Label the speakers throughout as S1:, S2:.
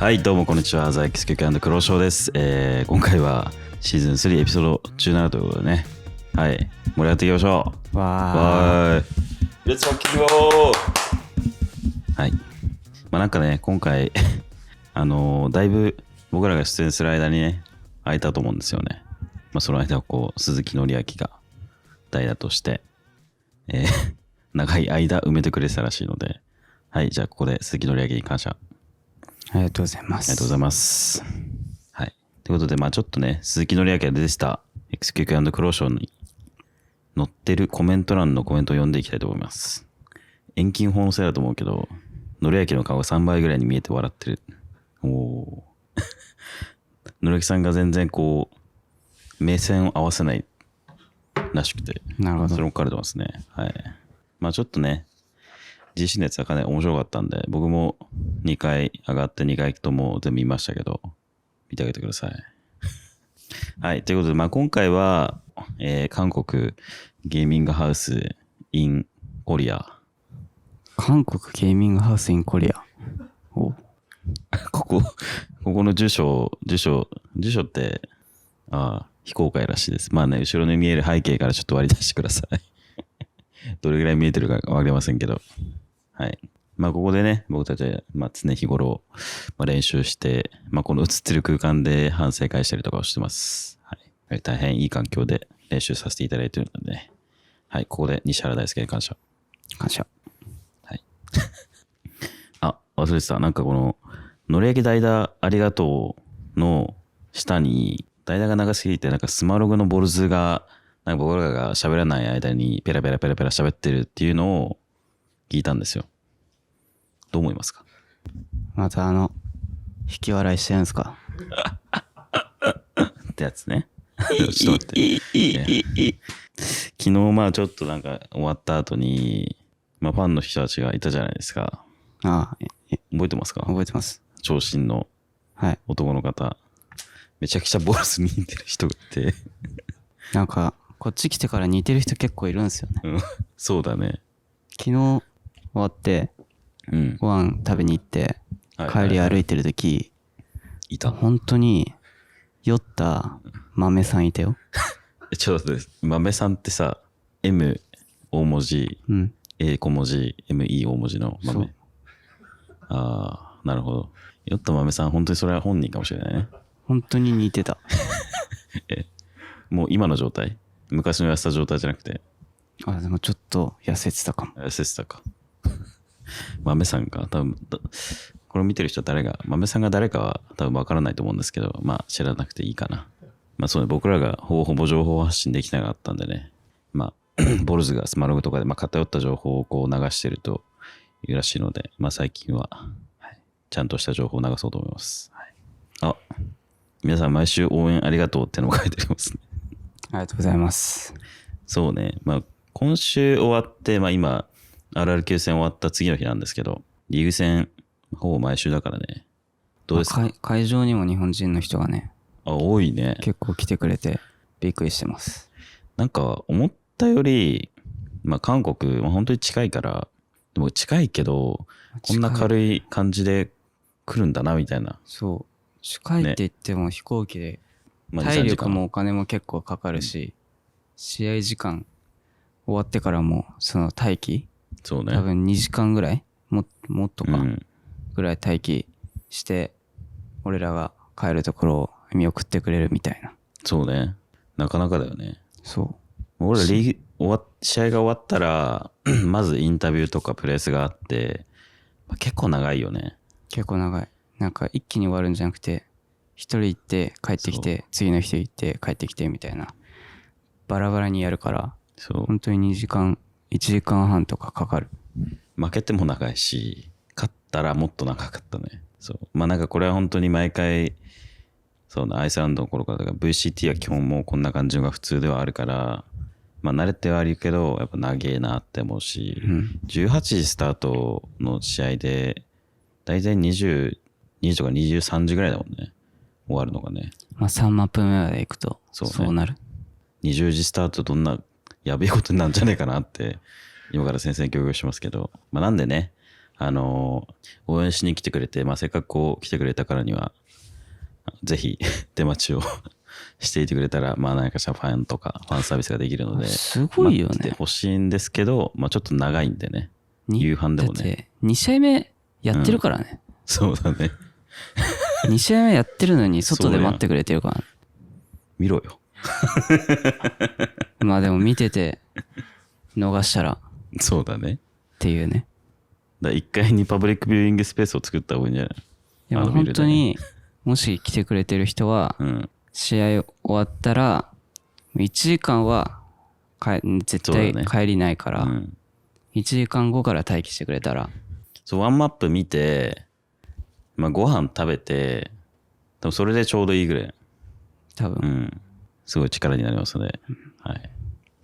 S1: はいどうもこんにちは、ザイキスケキ&クローショーです。今回はシーズン3エピソード17ということでね、はい盛り上がっていきましょう。
S2: わー
S1: レッツファッキンゴー。はい、まあなんかね今回だいぶ僕らが出演する間にね空いたと思うんですよね。まあその間をこう鈴木紀明が代打として、長い間埋めてくれてたらしいので、はいじゃあここで鈴木紀明に感謝。
S2: ありがとうございます。
S1: ありがとうございます。はい。ということで、まあちょっとね、鈴木紀明が出てた XQQ& クローショーに載ってるコメント欄のコメントを読んでいきたいと思います。遠近法のせいだと思うけど、紀明の顔が3倍ぐらいに見えて笑ってる。おお。紀明さんが全然こう、目線を合わせないらしくて。
S2: なるほど。
S1: それも書かれてますね。はい。まあちょっとね、GC のやつはかなり面白かったんで、僕も2回上がって2回とも全部見ましたけど、見てあげてください。はい。ということで、まあ今回は、韓国ゲーミングハウス in コリア。
S2: 韓国ゲーミングハウスインコリア。お
S1: ここの住所って、非公開らしいです。まあね、後ろに見える背景からちょっと割り出してください。どれぐらい見えてるかわかりませんけど。はい。まあここでね、僕たちは、まあ、常日頃、練習して、まあこの映ってる空間で反省会したりとかをしてます。はい。大変いい環境で練習させていただいているので、ね、はい。ここで西原大輔に感謝。
S2: 感謝。
S1: はい。忘れてた。なんかこの、のりやき代打ありがとうの下に、代打が長すぎて、なんかスマログのボルズが、なんか僕らが喋らない間にペラペラ喋ってるっていうのを聞いたんですよ。どう思いますか？
S2: また引き笑いしてるんですか？
S1: ってやつね。ちょっと待って。昨日まあちょっとなんか終わった後に、まあファンの人たちがいたじゃないですか。
S2: ああ、
S1: 覚えてますか？
S2: 覚えてます。
S1: 長身の男の方。めちゃくちゃボルスに似てる人がいて。
S2: なんか、こっち来てから似てる人結構いるんですよね。
S1: うん、そうだね。
S2: 昨日終わって、ご飯食べに行って、帰り歩いてるとき、
S1: いた。
S2: 本当に酔った豆さんいたよ。
S1: ちょっと待って、豆さんってさ、M 大文字、A 小文字、ME 大文字の豆。ああ、なるほど。酔った豆さん、本当にそれは本人かもしれないね。
S2: 本当に似てた。
S1: もう今の状態？昔の痩せた状態じゃなくて。
S2: でもちょっと痩せてたかも。
S1: 痩せてたか。豆さんか。多分、これを見てる人は誰が、豆さんが誰かは多分わからないと思うんですけど、まあ知らなくていいかな。まあそうね、僕らがほぼほぼ情報発信できなかったんでね。まあ、ボルズがスマログとかで偏った情報をこう流してるというらしいので、まあ最近は、ちゃんとした情報を流そうと思います。皆さん毎週応援ありがとうってのも書いてありますね。
S2: ありがとうございます。
S1: そうね。まあ今週終わって、まあ今、RRQ 戦終わった次の日なんですけど、リーグ戦ほぼ毎週だからね。どうですか？
S2: 会場にも日本人の人がね、
S1: 多いね。
S2: 結構来てくれてびっくりしてます。
S1: なんか思ったより、まあ韓国、本当に近いから、でも近いけど、こんな軽い感じで来るんだなみたいな。
S2: そう。近いって言っても飛行機で、体力もお金も結構かかるし、試合時間終わってからもその待機、
S1: そうね、
S2: 多分2時間ぐらいもっとかぐらい待機して、俺らが帰るところを見送ってくれるみたいな。
S1: そうね、なかなかだよね。
S2: そう。
S1: 俺ら試合が終わったらまずインタビューとかプレスがあって、結構長いよね。
S2: 結構長い。なんか一気に終わるんじゃなくて、一人行って帰ってきて、次の人行って帰ってきてみたいな。バラバラにやるから、本当に2時間、1時間半とかかかる。
S1: 負けても長いし、勝ったらもっと長かったね。そう。まあなんかこれは本当に毎回、そうな、アイスランドの頃からだから VCT は基本もうこんな感じが普通ではあるから、まあ慣れてはいるけど、やっぱ長えなって思うし、18時スタートの試合で、だいたい22時とか23時ぐらいだもんね。終わるのがね。
S2: まあ3マップ目まで行くと、そうなる。
S1: 20時スタートどんなやべえことになるんじゃねえかなって、今から先生に協力しますけど、まあなんでね、応援しに来てくれて、せっかくこう来てくれたからには、ぜひ出待ちをしていてくれたら、何かしらファンとかファンサービスができるので、
S2: すごいよね。
S1: 待ってほしいんですけど、ちょっと長いんでね。夕飯でもね。
S2: だって2試合目やってるからね。
S1: そうだね。
S2: 2試合目やってるのに外で待ってくれてるから。
S1: 見ろよ。
S2: でも見てて逃したら。
S1: そうだね。
S2: っていうね。
S1: 1階にパブリックビューイングスペースを作った方がいいんじゃない？
S2: いや本当に、もし来てくれてる人は、試合終わったら、1時間は絶対帰りないから、1時間後から待機してくれたら。
S1: そう、ワンマップ見て、ご飯食べて、多分それでちょうどいいぐらい。
S2: 多分。
S1: すごい力になりますので、はい。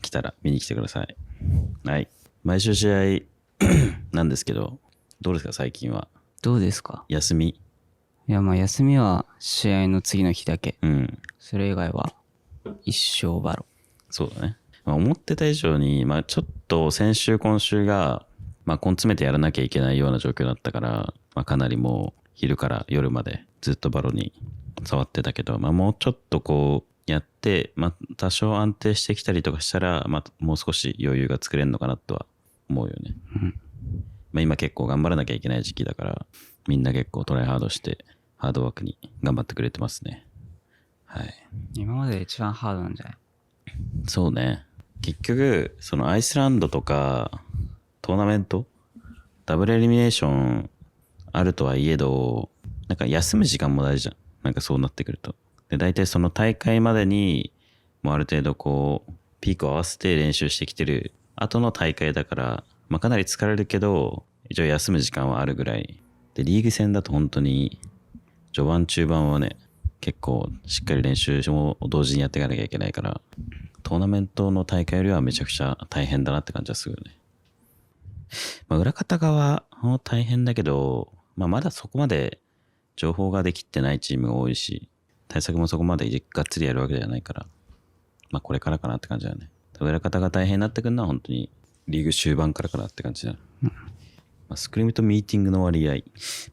S1: 来たら見に来てください。はい。毎週試合なんですけど、どうですか最近は？
S2: どうですか？
S1: 休み？
S2: いや休みは試合の次の日だけ。それ以外は一生バロ。
S1: そうだね。思ってた以上に、ちょっと先週今週が、根詰めてやらなきゃいけないような状況だったから、かなりもう昼から夜までずっとバロに触ってたけど、もうちょっとこうやって、多少安定してきたりとかしたら、もう少し余裕が作れるのかなとは思うよね。今結構頑張らなきゃいけない時期だから、みんな結構トライハードしてハードワークに頑張ってくれてますね。はい。
S2: 今までで一番ハードなんじゃない？
S1: そうね。結局そのアイスランドとかトーナメントダブルエリミネーションあるとはいえど、なんか休む時間も大事じゃん。なんかそうなってくると。で、大体その大会までにもうある程度こうピークを合わせて練習してきてる後の大会だから、かなり疲れるけど一応休む時間はあるぐらいで、リーグ戦だと本当に序盤中盤はね結構しっかり練習も同時にやっていかなきゃいけないから、トーナメントの大会よりはめちゃくちゃ大変だなって感じはするよね。裏方側も大変だけど、まだそこまで情報ができてないチームが多いし、対策もそこまでがっつりやるわけじゃないから、これからかなって感じだよね。裏方が大変になってくるのは本当にリーグ終盤からかなって感じだ。スクリームとミーティングの割合、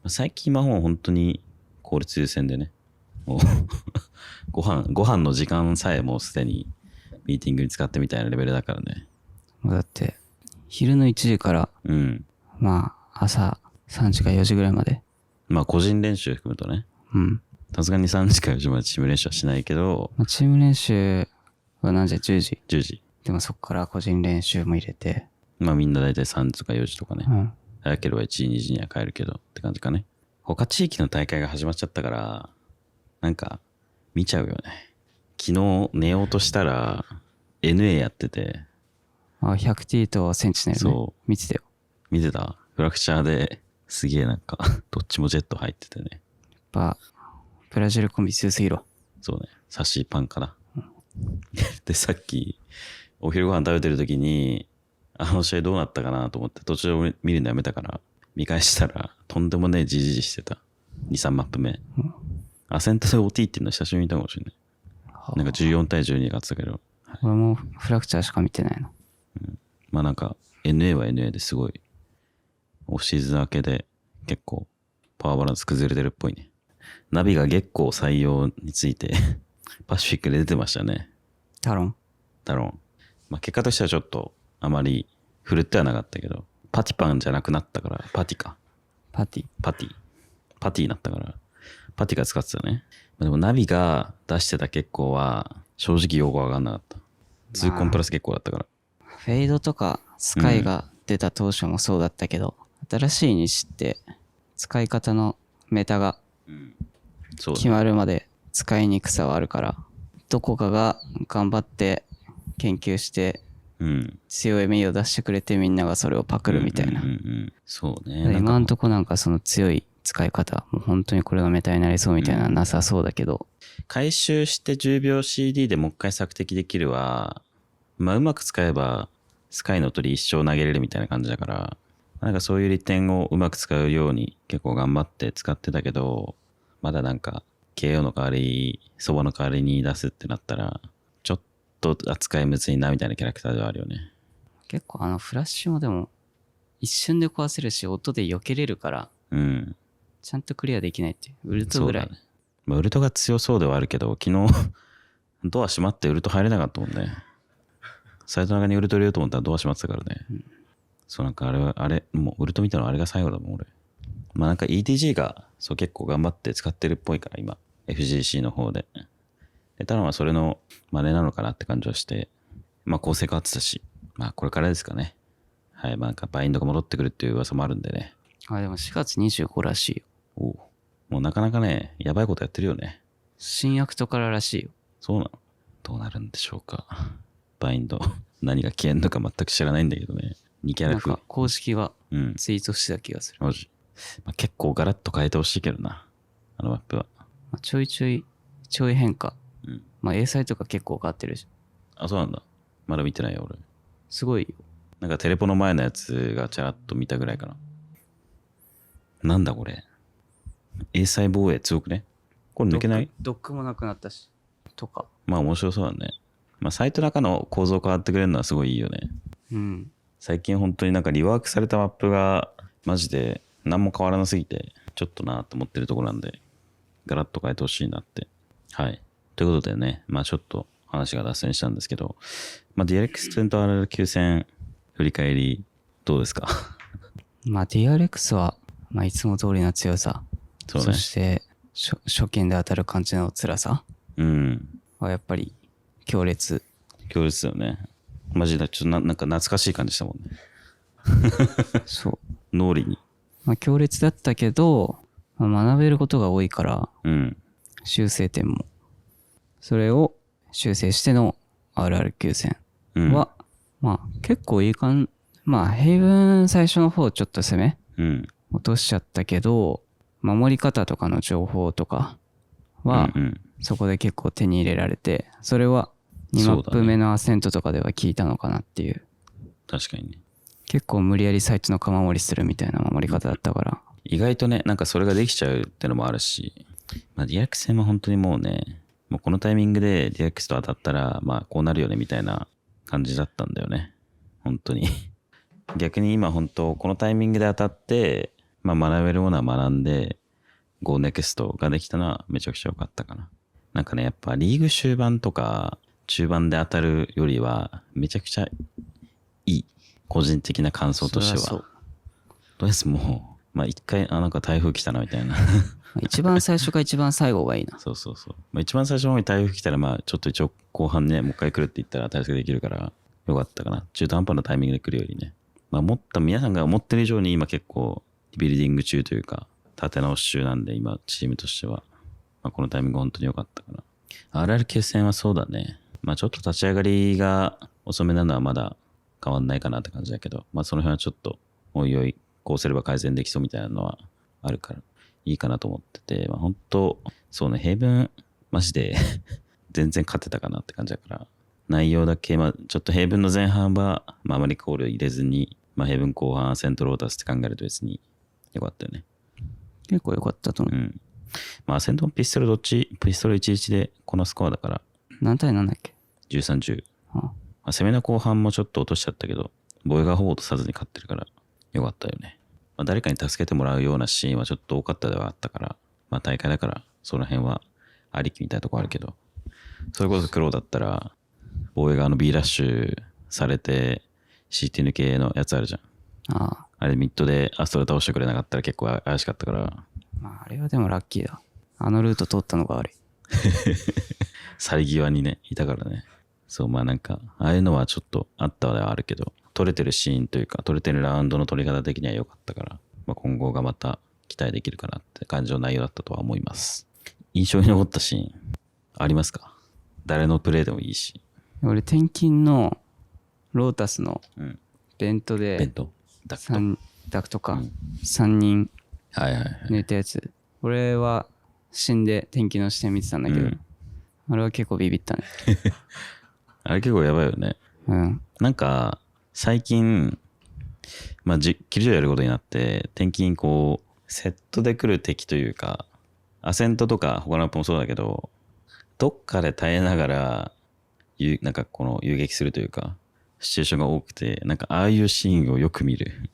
S1: 最近はもう本当に効率優先でね、もうご飯の時間さえもうすでにミーティングに使ってみたいなレベルだからね。
S2: だって昼の1時から、朝3時か4時ぐらいまで。
S1: 個人練習含むとね。さすがに3時か4時までチーム練習はしないけど。
S2: チーム練習は何時？10時。
S1: 10時。
S2: でもそっから個人練習も入れて。
S1: みんな大体3時とか4時とかね。早ければ1時2時には帰るけどって感じかね。他地域の大会が始まっちゃったから、なんか見ちゃうよね。昨日寝ようとしたら NA やってて。
S2: 100T とセンチネルね。そう。見てたよ。
S1: 見てた？フラクチャーですげえなんかどっちもジェット入っててね。
S2: やっぱブラジルコンビ強すぎろ。
S1: そうね。サシパンかな。でさっきお昼ご飯食べてる時にあの試合どうなったかなと思って途中で見るのやめたから見返したらとんでもねえじじじしてた。2、3マップ目。アセントで OT っていうの久しぶりに見たかもしれない。なんか14対12が勝ってたけど。
S2: 俺もフラクチャーしか見てないの。
S1: なんか NA は NA ですごいオフシーズン明けで結構パワーバランス崩れてるっぽいね。ナビが月光採用についてパシフィックで出てましたね。
S2: タロン。
S1: 結果としてはちょっとあまり振るってはなかったけど、パティパンじゃなくなったからパティになったからパティが使ってたね。でもナビが出してた結構は正直よくわかんなかった。2コンプラス結構だったから。
S2: フェイドとかスカイが出た当初もそうだったけど、新しいにして使い方のメタが決まるまで使いにくさはあるから、どこかが頑張って研究して強いメイを出してくれてみんながそれをパクるみたいな。
S1: そうね。
S2: 今んとこなんかその強い使い方、もう本当にこれがメタになりそうみたいななさそうだけど、
S1: 回収して10秒 CD でもう一回索敵できるは、うまく使えばスカイの鳥一生投げれるみたいな感じだから、なんかそういう利点をうまく使うように結構頑張って使ってたけど、まだなんか KO の代わり、そばの代わりに出すってなったら、ちょっと扱いむずいなみたいなキャラクターではあるよね。
S2: 結構フラッシュもでも一瞬で壊せるし、音で避けれるから、
S1: うん。
S2: ちゃんとクリアできないっていう。ウルトぐらい。
S1: そうだね。まあ、ウルトが強そうではあるけど、昨日、ドア閉まってウルト入れなかったもんね。サイトの中にウルト入れようと思ったらドア閉まってたからね。そうなんかあれ、もうウルト見たのあれが最後だもん、俺。まあなんか ETG が、そう結構頑張って使ってるっぽいから、今。FGC の方で。ただまあそれの真似なのかなって感じはして、まあ構成変わってたし、まあこれからですかね。はい、まあなんかバインドが戻ってくるっていう噂もあるんでね。
S2: でも4月25らしいよ。
S1: おうもうなかなかね、やばいことやってるよね。
S2: 新アクトかららしいよ。
S1: そうなの？どうなるんでしょうか。バインド。何が消えんのか全く知らないんだけどね。2キャラ
S2: なんか公式は
S1: うん。
S2: ツイートしてた気がする。
S1: マジ。まあ、結構ガラッと変えてほしいけどな。あのマップは。
S2: ちょいちょい変化。
S1: うん。
S2: まあ、英才とか結構変わってるし。
S1: あ、そうなんだ。まだ見てないよ、俺。
S2: すごいよ。
S1: なんかテレポの前のやつがチャラッと見たぐらいかな。なんだこれ。英才防衛強くね？これ抜けない？
S2: ドックもなくなったし。とか。
S1: まあ面白そうだね。まあサイトの中の構造変わってくれるのはすごいいいよね。
S2: うん。
S1: 最近本当になんかリワークされたマップがマジで何も変わらなすぎてちょっとなと思ってるところなんでガラッと変えてほしいなって。はい。ということでね、まあちょっと話が脱線したんですけど、まあ DRX と RR9 戦振り返りどうですか？
S2: まあ DRX は、まあいつも通りの強さ。
S1: そうね。
S2: そして初見で当たる感じの辛さ
S1: うん。
S2: はやっぱり強烈。
S1: 強烈だよね。マジでちょっとなんか懐かしい感じしたもんね。
S2: そう。
S1: 脳裏に。
S2: まあ強烈だったけど、まあ学べることが多いから、
S1: うん。
S2: 修正点も。それを修正しての RR9 戦
S1: うん。
S2: は、まあ結構いい感じ。まあ平分最初の方ちょっと攻め
S1: うん。
S2: 落としちゃったけど、守り方とかの情報とかは、
S1: うんうん
S2: そこで結構手に入れられて、それは2マップ目のアセントとかでは効いたのかなっていう。
S1: 確かにね。
S2: 結構無理やりサイトの鎌守りするみたいな守り方だったから。
S1: 意外とね、なんかそれができちゃうってのもあるし、まあ DX 戦は本当にもうね、もうこのタイミングで DX と当たったら、まあこうなるよねみたいな感じだったんだよね。本当に。逆に今本当このタイミングで当たって、まあ学べるものは学んで、Go Next ができたのはめちゃくちゃ良かったかな。なんかね、やっぱリーグ終盤とか中盤で当たるよりはめちゃくちゃいい。個人的な感想としては。
S2: そう。
S1: とりあえずもう、まあ一回、なんか台風来たなみたいな。
S2: 一番最初か一番最後がいいな。
S1: そうそうそう。まあ、一番最初の方に台風来たら、まあちょっと一応後半ね、もう一回来るって言ったら対策できるからよかったかな。中途半端なタイミングで来るよりね。まあ皆さんが思ってる以上に今結構ビルディング中というか、立て直し中なんで今チームとしては、まあ、このタイミング本当に良かったかな。RR 決戦はそうだね。まあちょっと立ち上がりが遅めなのはまだ変わんないかなって感じだけど、まあその辺はちょっとおいおいこうすれば改善できそうみたいなのはあるからいいかなと思ってて、まあ本当そうね、平分マジで全然勝てたかなって感じだから、内容だけ、まあちょっと平分の前半は、まああまりコール入れずに、まあ平分後半セントロータスって考えると別によかったよね。
S2: 結構良かったと思う。
S1: うん。まあセントもピストルどっちピストル11でこのスコアだから、
S2: 何対何だっけ？
S1: 13、10。
S2: あ
S1: まあ、攻めの後半もちょっと落としちゃったけど、防衛がほぼ落とさずに勝ってるからよかったよね。まあ、誰かに助けてもらうようなシーンはちょっと多かったではあったから、まあ大会だからその辺はありきみたいなとこあるけど、それこそ黒だったら防衛側の B ラッシュされて CT 抜けのやつあるじゃん。
S2: あ。
S1: あれミッドでアストラ倒してくれなかったら結構怪しかったから。
S2: まああれはでもラッキーだ。あのルート通ったのが悪い。
S1: 去り際にね、いたからね。そう、まあなんか、ああいうのはちょっとあったではあるけど、取れてるシーンというか、取れてるラウンドの取り方的には良かったから、まあ、今後がまた期待できるかなって感じの内容だったとは思います。印象に残ったシーン、ありますか？誰のプレーでもいいし。
S2: 俺、転勤のロータスの
S1: うん。
S2: ベントで
S1: ベントダクト。
S2: ダクトか、
S1: うん
S2: 3人
S1: はいはいはい。
S2: 抜いたやつ。俺は死んで転勤の視点見てたんだけど、
S1: うん
S2: あれは結構ビビったね。
S1: あれ結構やばいよね。
S2: うん。
S1: なんか、最近、まあ、キルジョイやることになって、転勤こう、セットで来る敵というか、アセントとか他のアップもそうだけど、どっかで耐えながら、なんかこの遊撃するというか、シチュエーションが多くて、なんかああいうシーンをよく見る。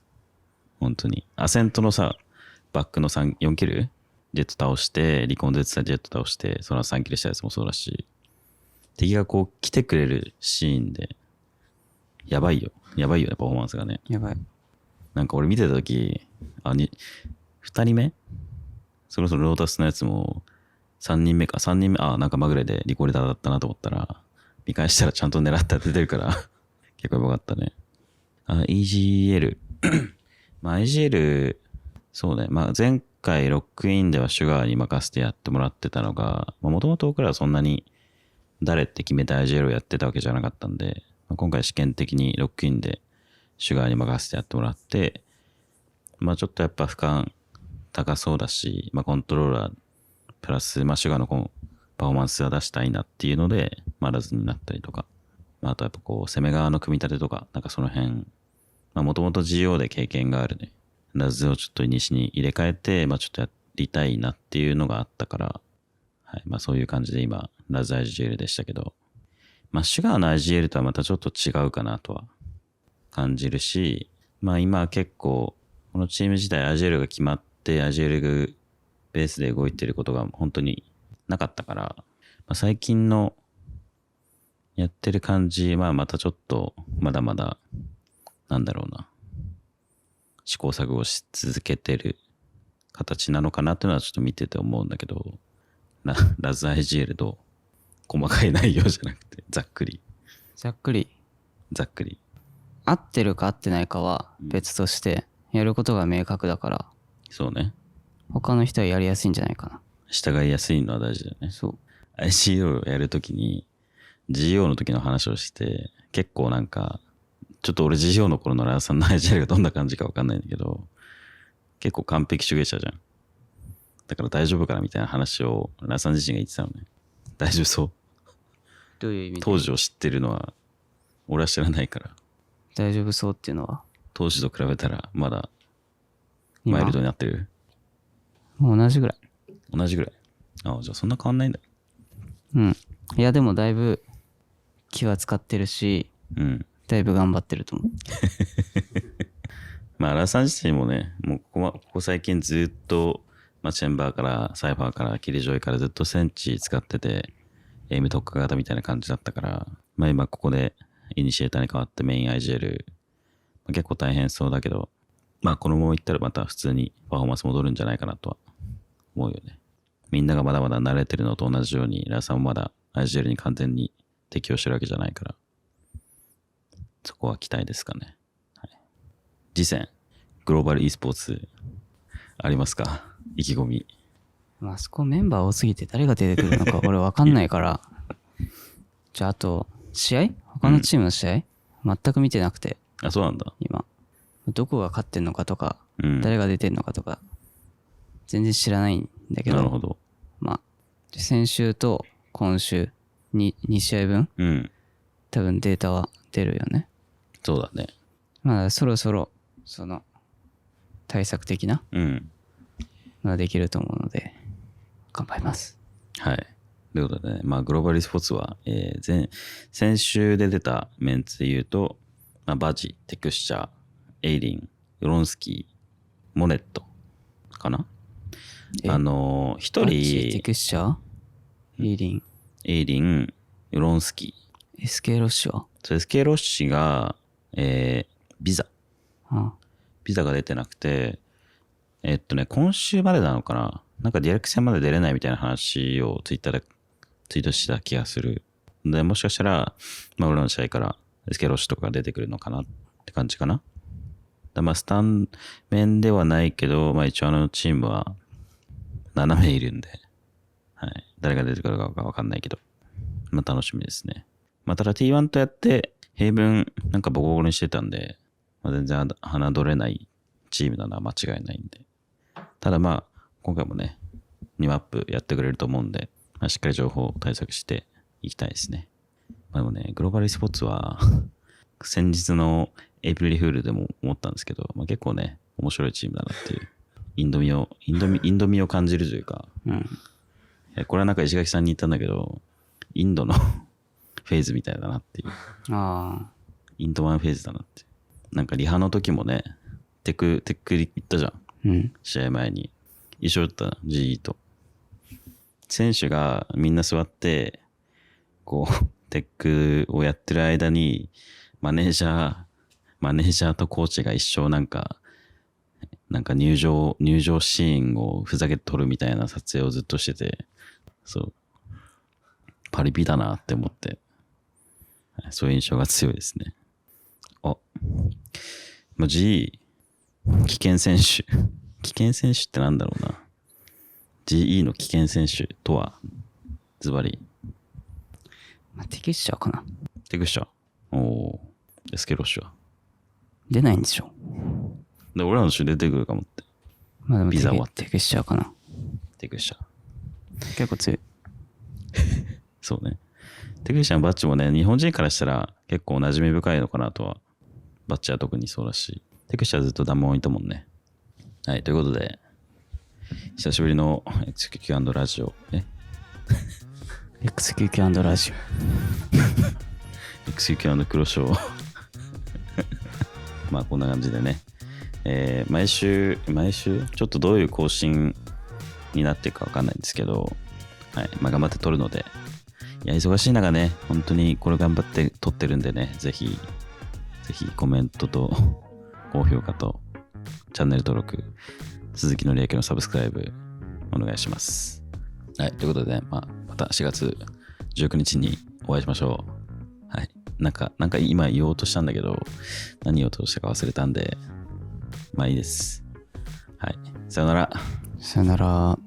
S1: 本当に。アセントのさ、バックの4キルジェット倒して、離婚出てたジェット倒して、その3キルしたやつもそうだし、敵がこう来てくれるシーンで、やばいよね、パフォーマンスがね。
S2: やばい。
S1: なんか俺見てた時、2人目そろそろロータスのやつも、3人目、なんかまぐれでリコレーターだったなと思ったら、見返したらちゃんと狙って当ててるから、結構やばかったね。EGL。まあ EGL、そうね。まあ前回ロックインではシュガーに任せてやってもらってたのが、もともと僕らはそんなに誰って決めた EGL をやってたわけじゃなかったんで、今回試験的にロックインでシュガーに任せてやってもらって、まあちょっとやっぱ負荷高そうだし、まあコントローラープラス、まあシュガーのパフォーマンスは出したいなっていうので、まあラズになったりとか、まああとやっぱこう攻め側の組み立てとか、なんかその辺、まあもともと GO で経験があるね、ラズをちょっと西に入れ替えて、まあちょっとやりたいなっていうのがあったから、はい、まあそういう感じで今、ラズ IGL でしたけど、まあシュガーの IGL とはまたちょっと違うかなとは感じるし、まあ今結構、このチーム自体 IGL が決まって、IGL ベースで動いてることが本当になかったから、まあ、最近のやってる感じ、まあまたちょっと、まだまだ、なんだろうな、試行錯誤し続けてる形なのかなっていうのはちょっと見てて思うんだけど、ラズ IGL と細かい内容じゃなくて、ざっくり。
S2: ざっくり。合ってるか合ってないかは別として、やることが明確だから、
S1: そうね。
S2: 他の人はやりやすいんじゃないかな。
S1: 従いやすいのは大事だよね。
S2: そう。
S1: ICO をやるときに、GO の時の話をして、結構なんか、ちょっと俺 GO の頃のラーさんの IGL がどんな感じかわかんないんだけど、結構完璧主義者じゃん。だから大丈夫かなみたいな話をラーさん自身が言ってたのね。大丈夫そう？
S2: どういう意味で？
S1: 当時を知ってるのは、俺は知らないから。
S2: 大丈夫そうっていうのは？
S1: 当時と比べたらまだマイルドになってる？
S2: もう同じぐらい。
S1: 同じぐらい。ああ、じゃあそんな変わんないんだ。
S2: うん。いやでもだいぶ気は使ってるし、
S1: うん。
S2: だいぶ頑張ってると思う。
S1: まあ、ラーさん自身もね、もうここ最近ずっと、まあ、チェンバーからサイファーからキリジョイからずっとセンチ使ってて、エイム特化型みたいな感じだったから、まあ今ここでイニシエーターに変わってメイン IGL、まあ、結構大変そうだけど、まあこのままいったらまた普通にパフォーマンス戻るんじゃないかなとは思うよね。みんながまだまだ慣れてるのと同じように、ラーさんもまだ IGL に完全に適応してるわけじゃないから、そこは期待ですかね。はい、次戦、グローバル e スポーツありますか？意気込み。
S2: まあそこメンバー多すぎて誰が出てくるのか俺わかんないから。じゃああと、試合？他のチームの試合？全く見てなくて。
S1: あ、そうなんだ。
S2: 今。どこが勝ってんのかとか、
S1: うん、
S2: 誰が出てんのかとか、全然知らないんだけど。
S1: なるほど。
S2: まあ、先週と今週2試合分、
S1: うん、
S2: 多分データは出るよね。
S1: そうだね。
S2: まあそろそろその対策的な
S1: の
S2: ができると思うので頑張ります。
S1: はい。ということでね、まあグローバル e スポーツは、先週で出たメンツで言うと、まあ、バジ、テクスチャー、エイリン、ヨロンスキー、モネットかな。一人、
S2: テクスチャー、エ
S1: エイリン、ヨロンスキ
S2: ー、SK ロッシュは
S1: SK ロッシが、ビザが出てなくて、今週までなのかな、なんかディレク戦まで出れないみたいな話をツイッターでツイートした気がする。で、もしかしたら、まあ俺らの試合からSK ロッシとかが出てくるのかなって感じかな。まあスタンメンではないけど、まあ一応チームは7名いるんで、はい。誰が出てくるかわかんないけど、まあ楽しみですね。まあただ T1 とやって、平分なんかボコボコにしてたんで、まあ、全然侮れないチームなのは間違いないんで。ただまあ、今回もね、2マップやってくれると思うんで、まあ、しっかり情報対策していきたいですね。まあ、でもね、グローバル e スポーツは、先日のエイプリルフールでも思ったんですけど、まあ、結構ね、面白いチームだなっていう、インド味を感じるというか、
S2: うん、
S1: これはなんか石垣さんに言ったんだけど、インドのフェーズみたいだなっていう。
S2: ああ。
S1: インドワンフェーズだなって。なんかリハの時もね、テク行ったじゃん。
S2: うん。
S1: 試合前に。一緒だったな、GE と。選手がみんな座って、こう、テックをやってる間に、マネージャーとコーチが一生なんか入場シーンをふざけて撮るみたいな撮影をずっとしてて、そう。パリピだなって思って、そういう印象が強いですね。G、危険選手。危険選手ってなんだろうな。GE の危険選手とは、ズバリ。
S2: テクスチャーかな。
S1: テクスチャー。おー。スケロッシュは。
S2: 出ないんでしょ。
S1: で、俺らの種出てくるかもって。
S2: まあでも
S1: ビザ終わって
S2: テクスチャーかな。
S1: テクスチャー。
S2: 結構強い。
S1: そうね。テクスチャーのバッジもね、日本人からしたら結構馴染み深いのかなとは。バッチは特にそうだし。テクスチャーずっとダムをいたもんね。はい、ということで、久しぶりの XQQ& ラジオ。
S2: XQQ& ラジ
S1: オ。XQQ& 黒潮。まあこんな感じでね。毎週、ちょっとどういう更新になっていくかわかんないんですけど、はい、まあ頑張って撮るので、いや、忙しい中ね、本当にこれ頑張って撮ってるんでね、ぜひコメントと高評価とチャンネル登録、鈴木のりあきのサブスクライブお願いします。はい、ということで、また4月19日にお会いしましょう。はい、なんか今言おうとしたんだけど、何言おうとしたか忘れたんで、まあいいです。はい、さよなら。
S2: オ。さよなら。